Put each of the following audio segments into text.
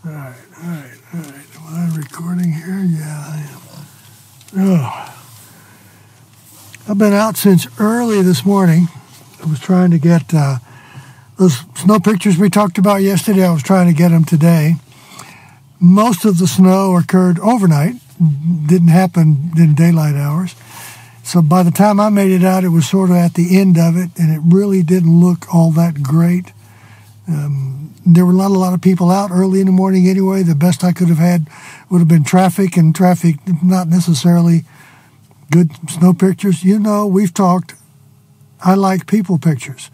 All right. Am I recording here? Yeah, I am. Oh. I've been out since early this morning. I was trying to get those snow pictures we talked about yesterday. I was trying to get them today. Most of the snow occurred overnight. Didn't happen in daylight hours. So by the time I made it out, it was sort of at the end of it, and it really didn't look all that great. There were not a lot of people out early in the morning anyway. The best I could have had would have been traffic, and traffic not necessarily good snow pictures. You know, we've talked, I like people pictures.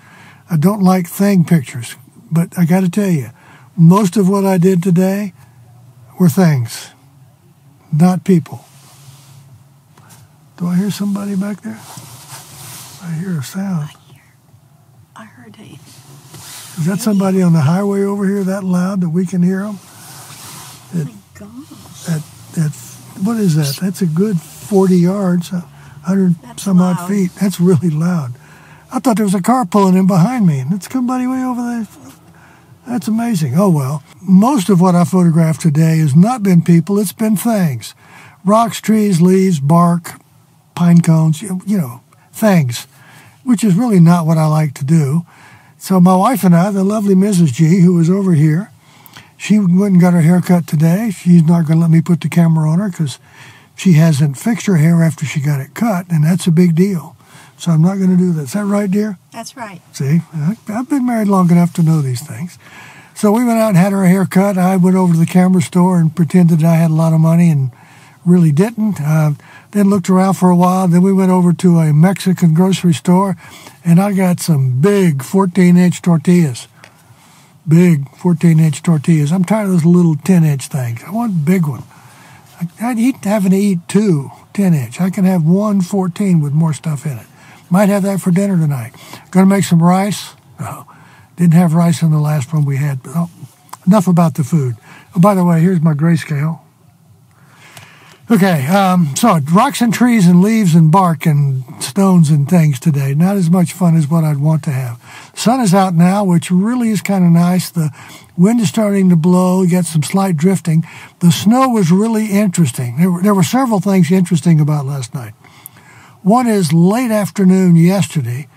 I don't like thing pictures. But I got to tell you, most of what I did today were things, not people. Do I hear somebody back there? I hear a sound. I heard a... Is that somebody on the highway over here that loud that we can hear them? Oh my gosh. What is that? That's a good 40 yards, 100 some odd feet. That's really loud. I thought there was a car pulling in behind me, and it's somebody way over there. That's amazing. Oh, well. Most of what I photographed today has not been people. It's been things. Rocks, trees, leaves, bark, pine cones, you know, things, which is really not what I like to do. So my wife and I, the lovely Mrs. G, who was over here, she went and got her hair cut today. She's not going to let me put the camera on her because she hasn't fixed her hair after she got it cut, and that's a big deal. So I'm not going to do that. Is that right, dear? That's right. See, I've been married long enough to know these things. So we went out and had her hair cut. I went over to the camera store and pretended I had a lot of money and really didn't. Then looked around for a while. Then we went over to a Mexican grocery store, and I got some big 14-inch tortillas. Big 14-inch tortillas. I'm tired of those little 10-inch things. I want a big one. I'd hate having to eat two 10-inch. I can have one 14 with more stuff in it. Might have that for dinner tonight. Going to make some rice. No, didn't have rice in the last one we had. Oh, enough about the food. Oh, by the way, here's my grayscale. Okay, so rocks and trees and leaves and bark and stones and things today. Not as much fun as what I'd want to have. Sun is out now, which really is kind of nice. The wind is starting to blow. You got some slight drifting. The snow was really interesting. There were several things interesting about last night. One is late afternoon yesterday,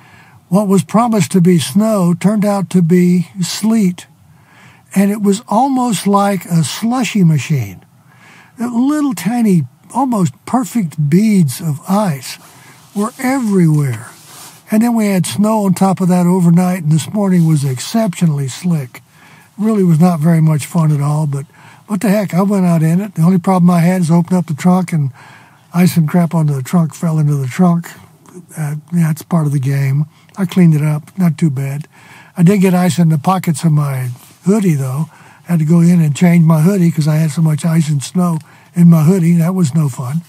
what was promised to be snow turned out to be sleet. And it was almost like a slushy machine. Little tiny, almost perfect beads of ice were everywhere. And then we had snow on top of that overnight, and this morning was exceptionally slick. Really was not very much fun at all, but what the heck, I went out in it. The only problem I had is open up the trunk, and ice and crap on the trunk fell into the trunk. That's part of the game. I cleaned it up, not too bad. I did get ice in the pockets of my hoodie, though. I had to go in and change my hoodie because I had so much ice and snow in my hoodie. That was no fun.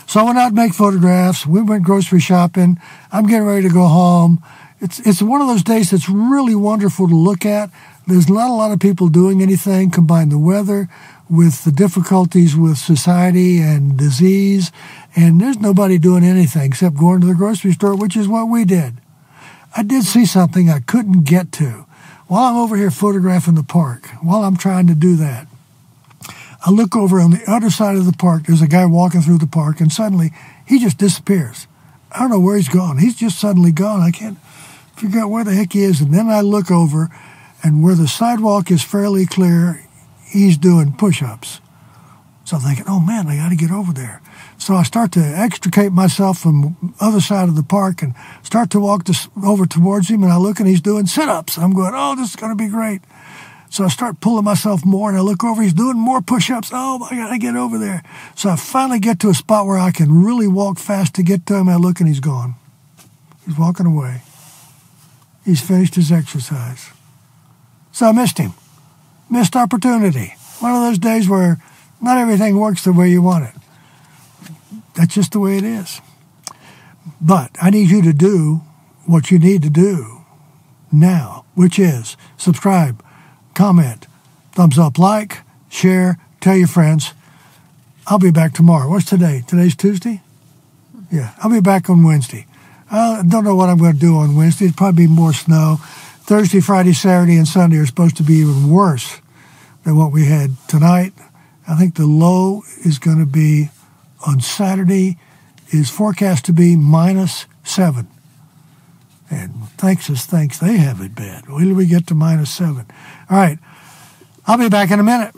So I went out and make photographs. We went grocery shopping. I'm getting ready to go home. It's one of those days that's really wonderful to look at. There's not a lot of people doing anything. Combine the weather with the difficulties with society and disease, and there's nobody doing anything except going to the grocery store, which is what we did. I did see something I couldn't get to. While I'm over here photographing the park, while I'm trying to do that, I look over on the other side of the park. There's a guy walking through the park, and suddenly he just disappears. I don't know where he's gone. He's just suddenly gone. I can't figure out where the heck he is. And then I look over, and where the sidewalk is fairly clear, he's doing push-ups. So I'm thinking, oh, man, I got to get over there. So I start to extricate myself from the other side of the park and start to walk over towards him, and I look, and he's doing sit-ups. I'm going, oh, this is going to be great. So I start pulling myself more, and I look over, he's doing more push-ups. Oh, I got to get over there. So I finally get to a spot where I can really walk fast to get to him. I look, and he's gone. He's walking away. He's finished his exercise. So I missed him. Missed opportunity. One of those days where not everything works the way you want it. That's just the way it is. But I need you to do what you need to do now, which is subscribe, comment, thumbs up, like, share, tell your friends. I'll be back tomorrow. What's today? Today's Tuesday? Yeah, I'll be back on Wednesday. I don't know what I'm going to do on Wednesday. It'll probably be more snow. Thursday, Friday, Saturday, and Sunday are supposed to be even worse. than what we had tonight. I think the low is going to be on Saturday is forecast to be -7. And Texas thinks they have it bad. Wait till we get to -7. All right. I'll be back in a minute.